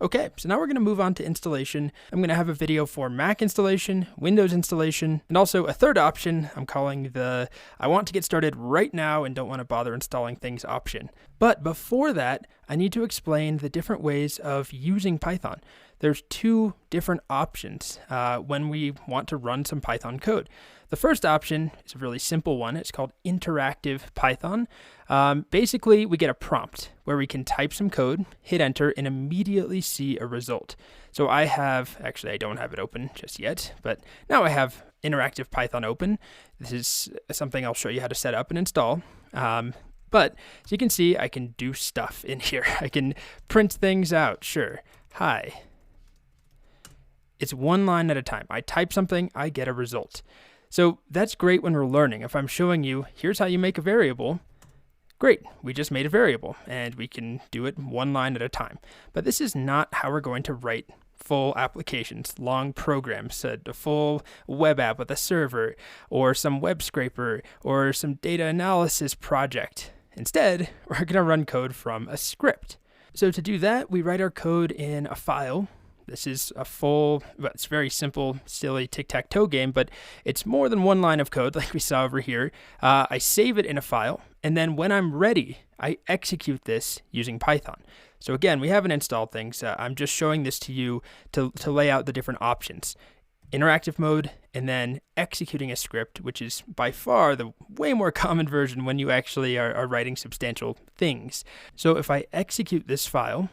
Okay, so now we're going to move on to installation. I'm going to have a video for Mac installation, Windows installation, and also a third option I'm calling the I want to get started right now and don't want to bother installing things option. But before that, I need to explain the different ways of using Python. There's two different options when we want to run some Python code. The first option is a really simple one. It's called interactive Python. Basically, we get a prompt where we can type some code, hit enter, and immediately see a result. So I don't have it open just yet, but now I have interactive Python open. This is something I'll show you how to set up and install. But as you can see, I can do stuff in here. I can print things out. Sure. Hi. It's one line at a time. I type something, I get a result. So that's great when we're learning. If I'm showing you, here's how you make a variable, great, we just made a variable, and we can do it one line at a time. But this is not how we're going to write full applications, long programs, a full web app with a server, or some web scraper, or some data analysis project. Instead, we're going to run code from a script. So to do that, we write our code in a file. This is it's very simple, silly tic-tac-toe game, but it's more than one line of code like we saw over here. I save it in a file, and then when I'm ready, I execute this using Python. So again, we haven't installed things. I'm just showing this to you to lay out the different options. Interactive mode, and then executing a script, which is by far the way more common version when you actually are writing substantial things. So if I execute this file,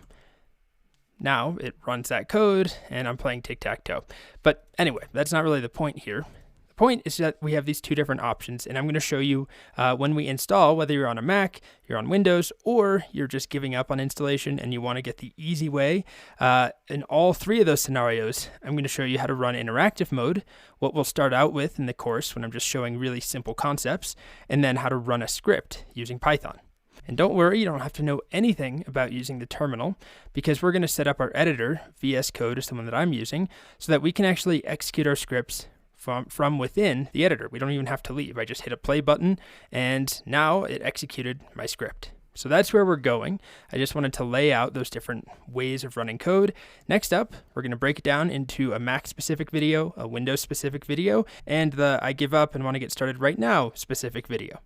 now it runs that code, and I'm playing tic-tac-toe. But anyway, that's not really the point here. The point is that we have these two different options, and I'm going to show you when we install, whether you're on a Mac, you're on Windows, or you're just giving up on installation and you want to get the easy way. In all three of those scenarios, I'm going to show you how to run interactive mode, what we'll start out with in the course when I'm just showing really simple concepts, and then how to run a script using Python. And don't worry, you don't have to know anything about using the terminal, because we're going to set up our editor, VS Code is the one that I'm using, so that we can actually execute our scripts from within the editor. We don't even have to leave. I just hit a play button, and now it executed my script. So that's where we're going. I just wanted to lay out those different ways of running code. Next up, we're going to break it down into a Mac-specific video, a Windows-specific video, and the I give up and want to get started right now specific video.